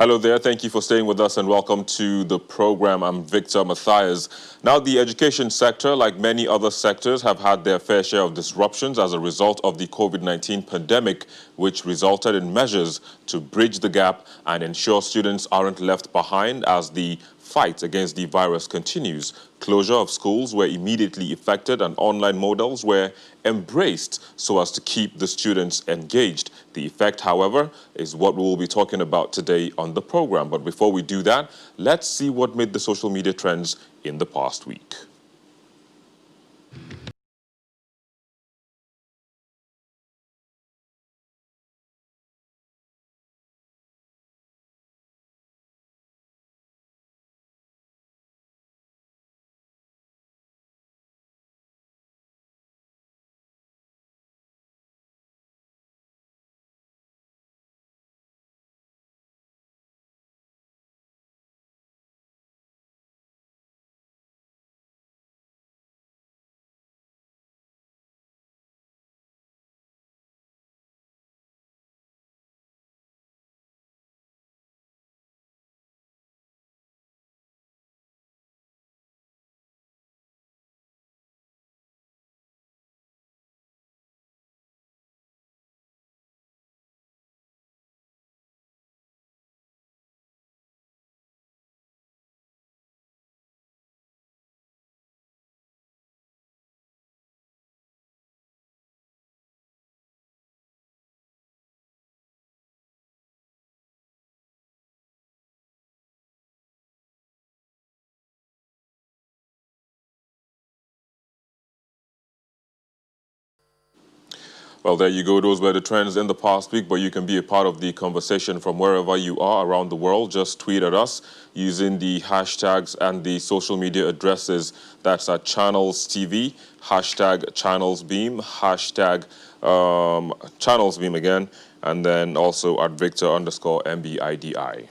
Hello there. Thank you for staying with us and welcome to the program. I'm Victor Matthias. Now, the education sector, like many other sectors, have had their fair share of disruptions as a result of the COVID-19 pandemic, which resulted in measures to bridge the gap and ensure students aren't left behind as the fight against the virus continues. Closure of schools were immediately effected and online models were embraced so as to keep the students engaged. The effect, however, is what we will be talking about today on the program. But before we do that, let's see what made the social media trends in the past week. Well, there you go. Those were the trends in the past week, but you can be a part of the conversation from wherever you are around the world. Just tweet at us using the hashtags and the social media addresses. That's at Channels TV, hashtag Channels Beam, hashtag Channels Beam again, and then also at Victor_MBIDI.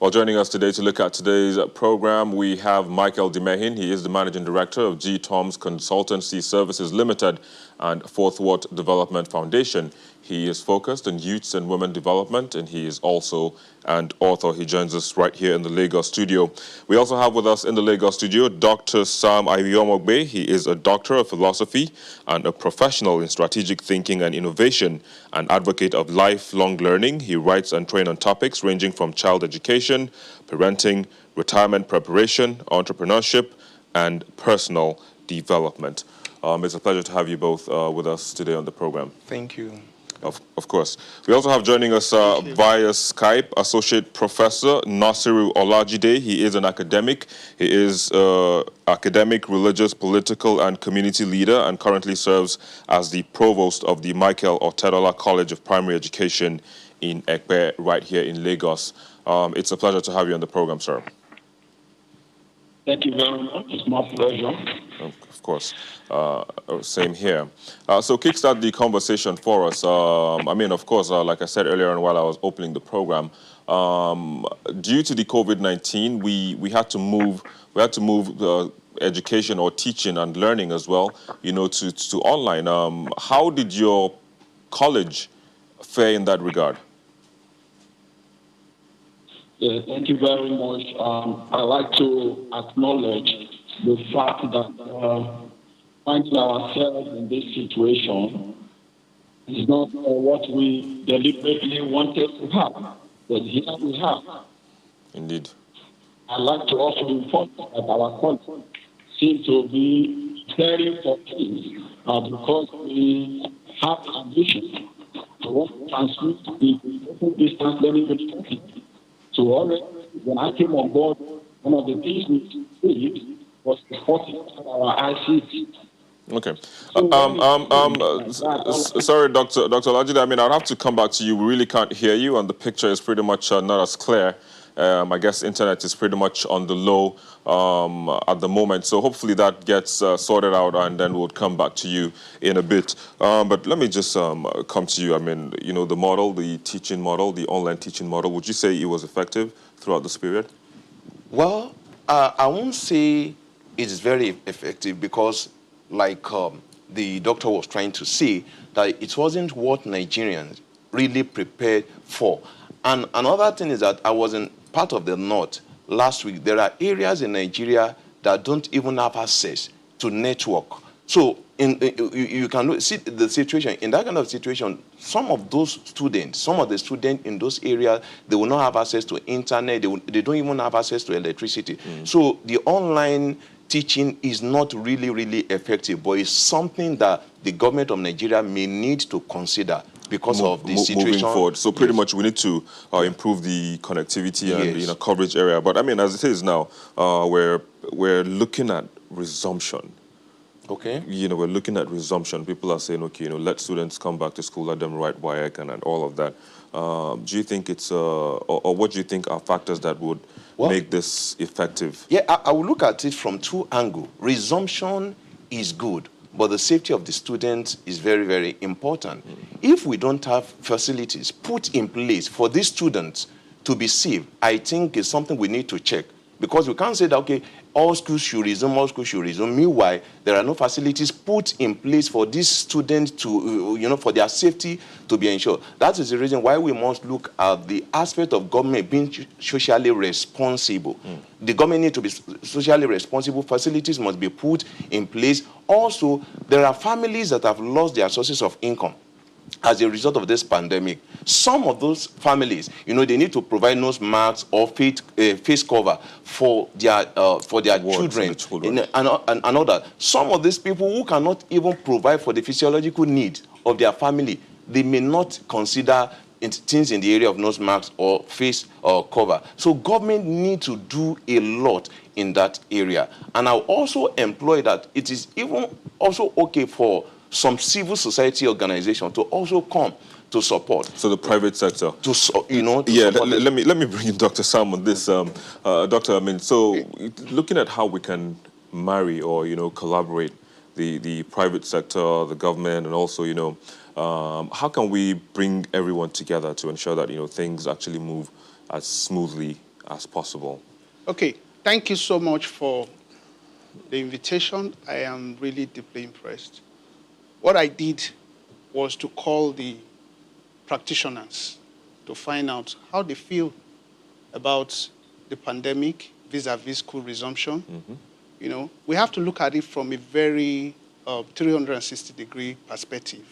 Well, joining us today to look at today's program, we have Michael Dimehin. He is the Managing Director of G. Tom's Consultancy Services Limited and Forthward Development Foundation. He is focused on youths and women development, and he is also an author. He joins us right here in the Lagos studio. We also have with us in the Lagos studio Dr. Sam Ayomogbe. He is a doctor of philosophy and a professional in strategic thinking and innovation, an advocate of lifelong learning. He writes and trains on topics ranging from child education, parenting, retirement preparation, entrepreneurship, and personal development. It's a pleasure to have you both with us today on the program. Thank you. Of course. We also have joining us via Skype Associate Professor Nasiru Olajide. He is an academic. He is academic, religious, political, and community leader, and currently serves as the provost of the Michael Otedola College of Primary Education in Ekpe, right here in Lagos. It's a pleasure to have you on the program, sir. Thank you very much. It's my pleasure. Of course. Same here. So kickstart the conversation for us. I mean, of course, like I said earlier on while I was opening the program, due to the COVID-19, we had to move education or teaching and learning as well, you know, to online. How did your college fare in that regard? Yeah, thank you very much. I'd like to acknowledge the fact that finding ourselves in this situation is not what we deliberately wanted to have, but here we have. Indeed. I'd like to also inform that our country seems to be caring for peace because we have ambition to transmit the open distance learning education. So already, when I came on board, one of the things we did was supporting our ICT. Okay. Sorry, Dr. Olajide, I mean, I'll have to come back to you. We really can't hear you, and the picture is pretty much not as clear. I guess internet is pretty much on the low at the moment. So hopefully that gets sorted out, and then we'll come back to you in a bit. But let me just come to you. I mean, you know, the model, the teaching model, the online teaching model, would you say it was effective throughout this period? Well, I won't say it's very effective because, like the doctor was trying to say, that it wasn't what Nigerians really prepared for. And another thing is that I was in part of the north last week. There are areas in Nigeria that don't even have access to network. So you can see the situation. In that kind of situation, some of the students in those areas, they will not have access to internet. They don't even have access to electricity. So the online teaching is not really, really effective, but it's something that the government of Nigeria may need to consider because of the situation. Moving forward. So pretty much we need to improve the connectivity and coverage area. But I mean, as it is now, we're looking at resumption. Okay. We're looking at resumption. People are saying, okay, let students come back to school, let them write WAEC and all of that. Do you think it's, or what do you think are factors that would make this effective? Yeah, I will look at it from two angles. Resumption is good, but the safety of the students is very, very important. If we don't have facilities put in place for these students to be safe, I think it's something we need to check. Because we can't say that, okay, all schools should resume. Meanwhile, there are no facilities put in place for these students to, for their safety to be ensured. That is the reason why we must look at the aspect of government being socially responsible. The government needs to be socially responsible. Facilities must be put in place. Also, there are families that have lost their sources of income as a result of this pandemic. Some of those families, they need to provide nose masks or face cover for their children and all that. Some of these people who cannot even provide for the physiological needs of their family, they may not consider things in the area of nose masks or face cover. So government need to do a lot in that area. And I'll also employ that it is even also okay for some civil society organization to also come to support. So the private sector. Let me bring in Dr. Sam on this. Doctor, I mean, so looking at how we can marry or, collaborate the private sector, the government, and also, how can we bring everyone together to ensure that, things actually move as smoothly as possible? Okay, thank you so much for the invitation. I am really deeply impressed. What I did was to call the practitioners to find out how they feel about the pandemic vis-a-vis school resumption. We have to look at it from a very 360-degree perspective.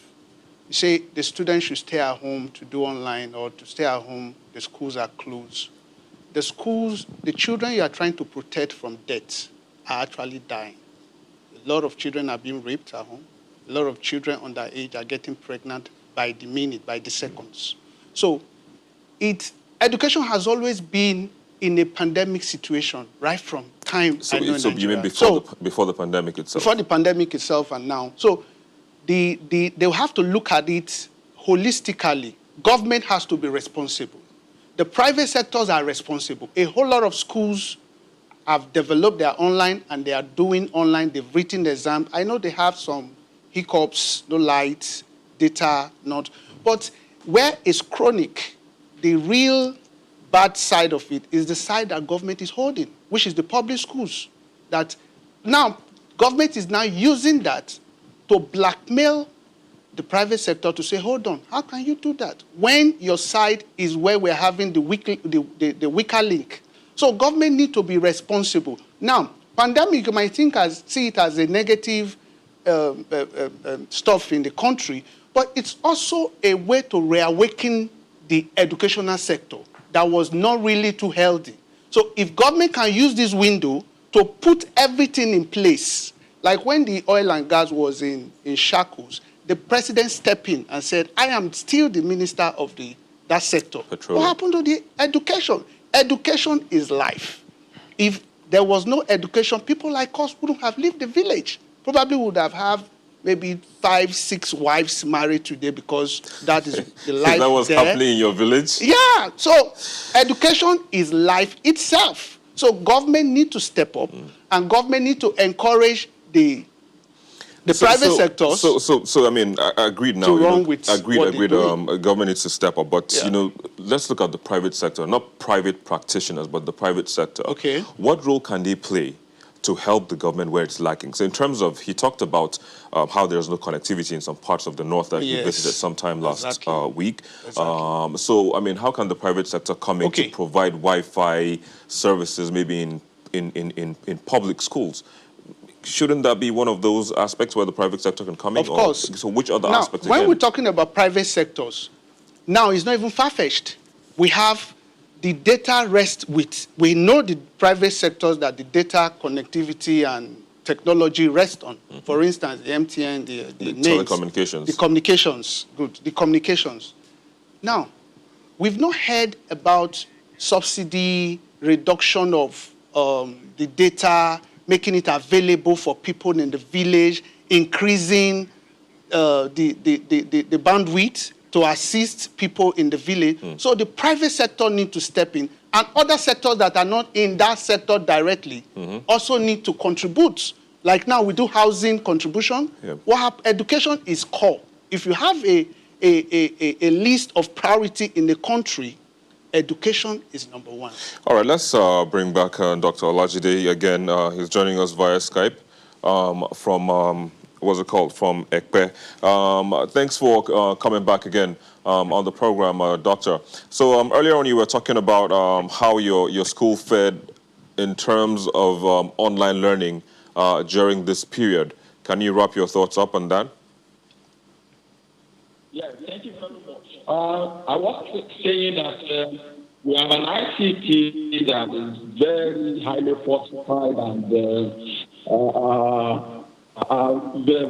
You say the students should stay at home to do online, or to stay at home, the schools are closed. The children you are trying to protect from death are actually dying. A lot of children are being raped at home. A lot of children underage are getting pregnant by the minute, by the seconds. So education has always been in a pandemic situation, right from time. So you mean before the pandemic itself? Before the pandemic itself and now. So they'll have to look at it holistically. Government has to be responsible. The private sectors are responsible. A whole lot of schools have developed their online and they are doing online. They've written the exam. I know they have some hiccups, no lights, data, not. But where it's chronic, the real bad side of it is the side that government is holding, which is the public schools. That now, government is now using that to blackmail the private sector to say, hold on, how can you do that? When your side is where we're having the weaker link. So government need to be responsible. Now, pandemic, you might see it as a negative stuff in the country, but it's also a way to reawaken the educational sector that was not really too healthy. So if government can use this window to put everything in place, like when the oil and gas was in shackles, the president stepped in and said, I am still the minister of that sector. Petroleum. What happened to the education? Education is life. If there was no education, people like us wouldn't have lived the village. Probably would have maybe 5, 6 wives married today, because that is the life that was happening in your village? Yeah. So education is life itself. So government need to step up, and government need to encourage the private sectors. So I mean, I agreed now. Agreed. Government needs to step up, but let's look at the private sector, not private practitioners, but the private sector. Okay. What role can they play to help the government where it's lacking. So in terms of, he talked about how there's no connectivity in some parts of the north that he visited sometime last week. Exactly. So, I mean, how can the private sector come in to provide Wi-Fi services maybe in public schools? Shouldn't that be one of those aspects where the private sector can come in? Of course. So which other now, aspects when again? we're talking about private sectors, now it's not even far-fetched. We have the data rest with. We know the private sectors that the data connectivity and technology rest on. For instance, the MTN, the names, telecommunications. the communications, good, the communications. Now, we've not heard about subsidy, reduction of the data, making it available for people in the village, increasing the bandwidth to assist people in the village. So the private sector need to step in, and other sectors that are not in that sector directly also need to contribute. Like now we do housing contribution. Education is core. If you have a list of priority in the country, education is number one. All right, let's bring back Dr. Olajide again. He's joining us via Skype from what's it called, from Ekpe. Thanks for coming back again on the program, Doctor. So earlier on you were talking about how your school fared in terms of online learning during this period. Can you wrap your thoughts up on that? Yeah, thank you very much. I was saying that we have an ICT that is very highly fortified and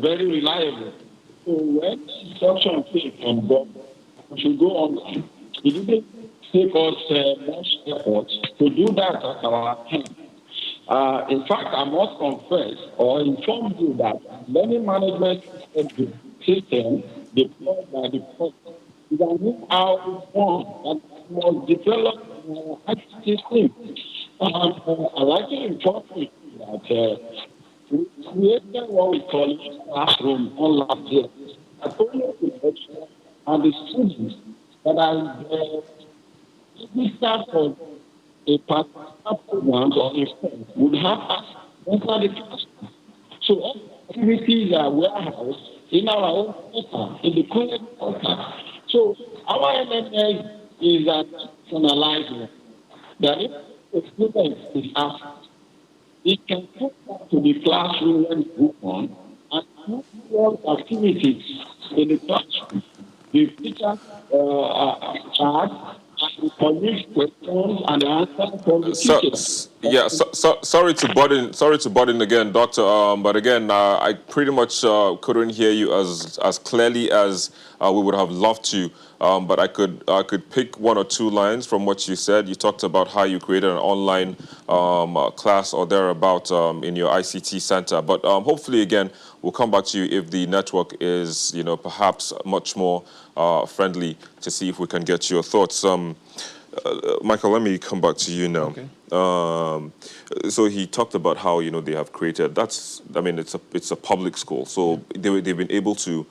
very reliable. So when instruction came from government, we should go online. It didn't take us much effort to do that at our time. In fact, I must confess or inform you that learning management system deployed by the government is a new outcome that was developed in our ICT team. I'd like to inform you that we created what we call a classroom online here. Not only the lecturer and the students that are registered for a particular program or a form would have access inside the classroom. So all activities are warehoused in our own center, in the college center. So our MMS is an analyzer that if a student is asked, it can come back to the classroom when it goes on and do all activities in the classroom. The teacher charge and the police questions and the answer from the teachers. Yeah, sorry to butt in again, Doctor. But again, I pretty much couldn't hear you as clearly as we would have loved to. But I could pick one or two lines from what you said. You talked about how you created an online class or thereabout in your ICT center. But hopefully, again, we'll come back to you if the network is, perhaps much more friendly to see if we can get your thoughts. Michael, let me come back to you now. Okay. So he talked about how they have created. It's a public school, so they've been able to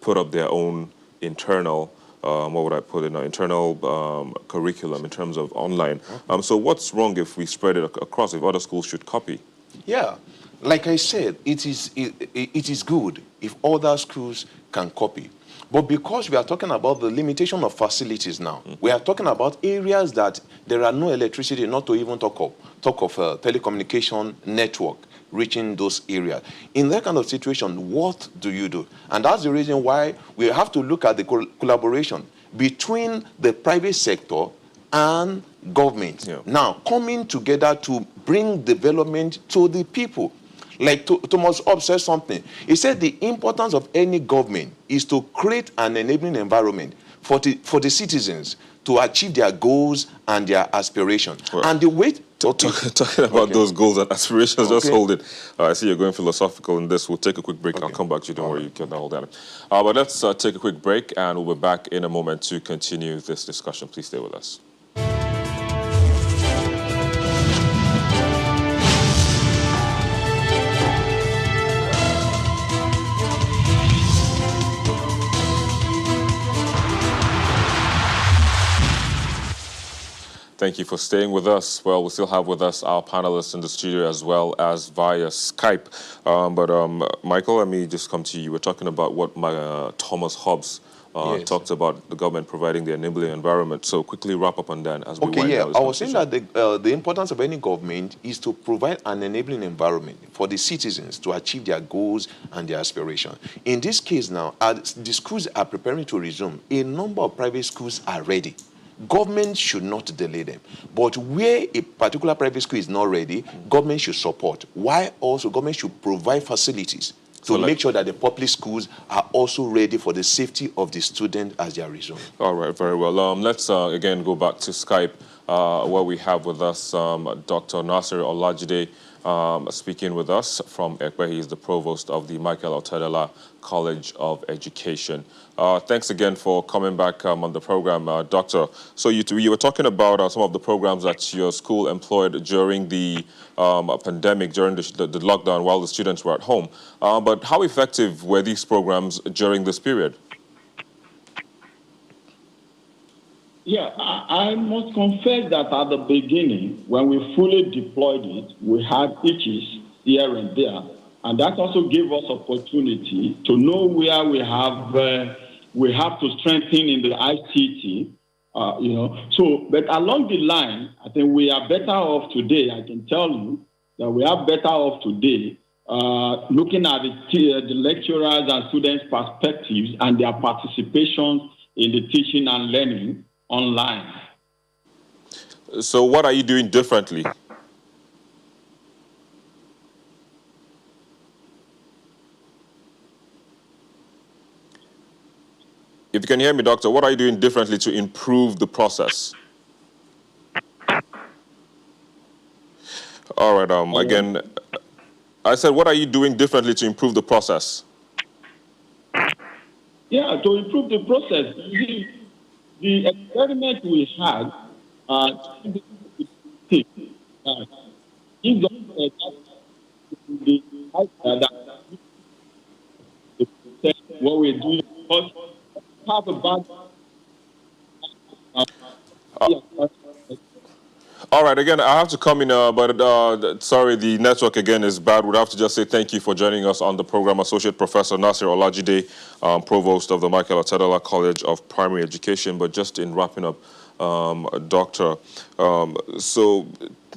put up their own internal. What would I put in an internal curriculum in terms of online? So what's wrong if we spread it across? If other schools should copy? Yeah, like I said, it is good if other schools can copy. But because we are talking about the limitation of facilities now, we are talking about areas that there are no electricity, not to even talk of telecommunication network reaching those areas. In that kind of situation, what do you do? And that's the reason why we have to look at the collaboration between the private sector and government. Yeah. Now, coming together to bring development to the people. Like Thomas Hobbes said something. He said the importance of any government is to create an enabling environment for the citizens to achieve their goals and their aspirations. Well, and the way... Talking about those goals and aspirations, just hold it. I see you're going philosophical in this. We'll take a quick break. I'll come back to you. Don't worry, you can hold that. But let's take a quick break, and we'll be back in a moment to continue this discussion. Please stay with us. Thank you for staying with us. Well, we still have with us our panelists in the studio as well as via Skype. Michael, let me just come to you. We're talking about what Thomas Hobbes Yes. talked about, the government providing the enabling environment. So quickly wrap up on that as we Okay, wind yeah. down this I was saying conversation. that the importance of any government is to provide an enabling environment for the citizens to achieve their goals and their aspirations. In this case now, as the schools are preparing to resume, a number of private schools are ready. Government should not delay them. But where a particular private school is not ready, government should support. Why also government should provide facilities to make sure that the public schools are also ready for the safety of the student as they are resuming. All right, very well. Let's again go back to Skype, where we have with us Dr. Nasir Olajide speaking with us from Ekpe. He is the provost of the Michael Otedela College of Education. Thanks again for coming back on the program, Doctor. So you were talking about some of the programs that your school employed during the pandemic, during the lockdown while the students were at home. But how effective were these programs during this period? Yeah, I must confess that at the beginning, when we fully deployed it, we had itches here and there, and that also gave us opportunity to know where we have to strengthen in the ICT. So, but along the line, I think we are better off today. I can tell you that we are better off today, looking at the lecturers and students' perspectives and their participation in the teaching and learning online. So what are you doing differently? If you can hear me, Doctor, what are you doing differently to improve the process? All right, again, I said, what are you doing differently to improve the process? Yeah, to improve the process. The experiment we had gives us what we're doing. Because have a bad. All right, again, I have to come in, but sorry, the network again is bad. We'd have to just say thank you for joining us on the program, Associate Professor Nasir Olajide, Provost of the Michael Otedela College of Primary Education. But just in wrapping up, Doctor, so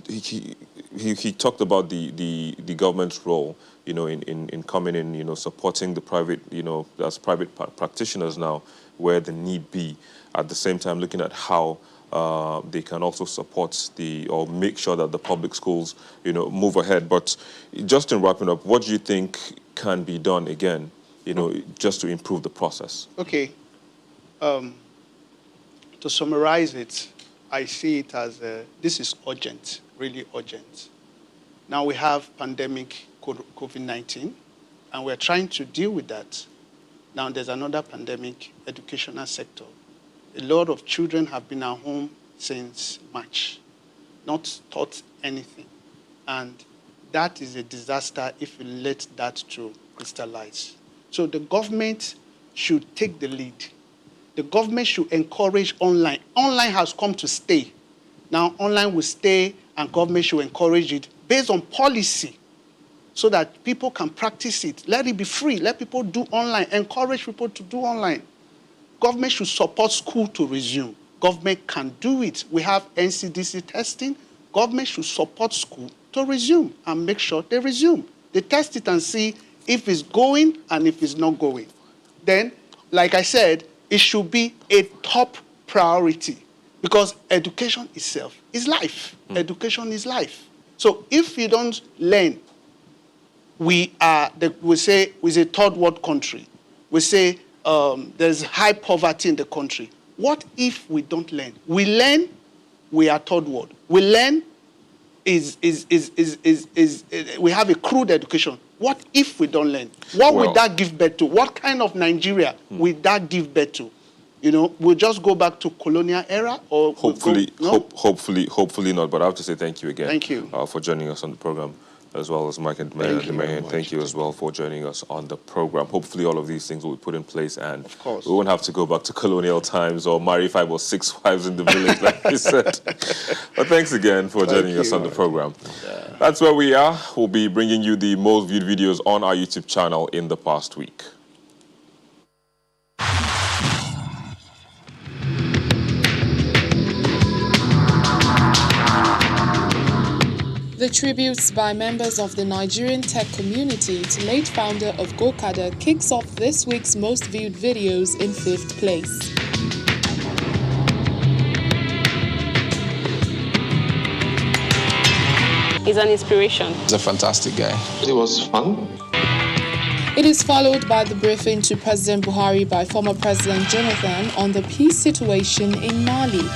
he talked about the government's role, in coming in, supporting the private, as private practitioners now, where the need be. At the same time, looking at how they can also support or make sure that the public schools, move ahead. But just in wrapping up, what do you think can be done again, just to improve the process? Okay. To summarize it, I see it as this is urgent, really urgent. Now we have pandemic COVID-19, and we're trying to deal with that. Now there's another pandemic, educational sector. A lot of children have been at home since March, not taught anything. And that is a disaster if you let that to crystallize. So the government should take the lead. The government should encourage online. Online has come to stay. Now online will stay, and government should encourage it based on policy so that people can practice it. Let it be free. Let people do online. Encourage people to do online. Government should support school to resume. Government can do it. We have NCDC testing. Government should support school to resume and make sure they resume. They test it and see if it's going and if it's not going. Then, like I said, it should be a top priority because education itself is life. Education is life. So if you don't learn, we say we're a third world country. We say there's high poverty in the country. What if we don't learn? We learn, we are third world. We learn we have a crude education. What if we don't learn? What will that give birth to? What kind of Nigeria will that give birth to? We'll just go back to colonial era, or hopefully not. But I have to say thank you again. Thank you for joining us on the program. as well as Mike and Demayan. Thank you as well for joining us on the program. Hopefully all of these things will be put in place, and of course, we won't have to go back to colonial times or marry 5 or 6 wives in the village, like you said. But thanks again for joining us on the program. Yeah. That's where we are. We'll be bringing you the most viewed videos on our YouTube channel in the past week. The tributes by members of the Nigerian tech community to late founder of Gokada kicks off this week's most viewed videos in 5th place. He's an inspiration. He's a fantastic guy. It was fun. It is followed by the briefing to President Buhari by former President Jonathan on the peace situation in Mali.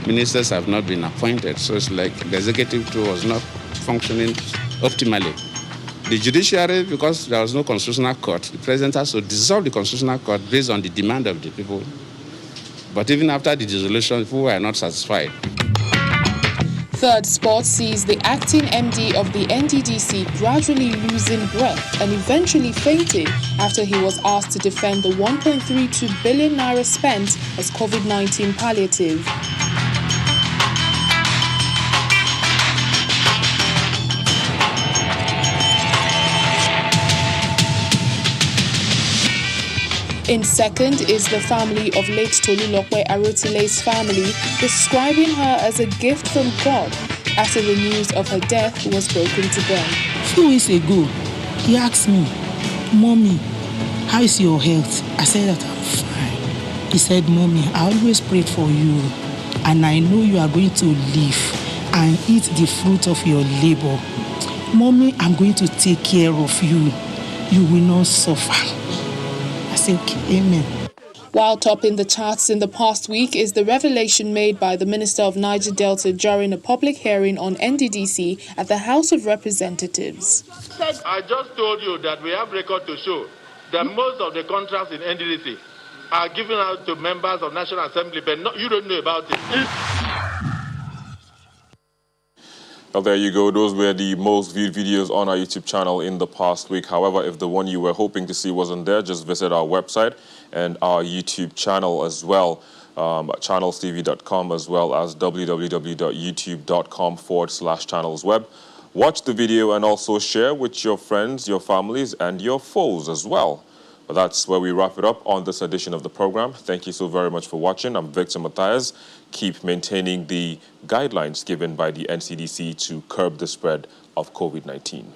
Ministers have not been appointed, so it's like the executive too was not functioning optimally. The judiciary, because there was no constitutional court, the president has to dissolve the constitutional court based on the demand of the people. But even after the dissolution, people were not satisfied. Third spot sees the acting MD of the NDDC gradually losing breath and eventually fainting after he was asked to defend the 1.32 billion naira spent as COVID-19 palliative. In second is the family of late Tolulokwe Arotile's family, describing her as a gift from God after the news of her death was broken to them. A few weeks ago, he asked me, "Mommy, how is your health?" I said that I'm fine. He said, "Mommy, I always prayed for you, and I know you are going to live and eat the fruit of your labor. Mommy, I'm going to take care of you. You will not suffer." I said, "Okay, amen." While topping the charts in the past week is the revelation made by the Minister of Niger Delta during a public hearing on NDDC at the House of Representatives. I just told you that we have record to show that most of the contracts in NDDC are given out to members of National Assembly, but you don't know about it. Well, there you go. Those were the most viewed videos on our YouTube channel in the past week. However, if the one you were hoping to see wasn't there, just visit our website and our YouTube channel as well, channelstv.com, as well as www.youtube.com/channelsweb. Watch the video and also share with your friends, your families, and your foes as well. But that's where we wrap it up on this edition of the program. Thank you so very much for watching. I'm Victor Matthias. Keep maintaining the guidelines given by the NCDC to curb the spread of COVID-19.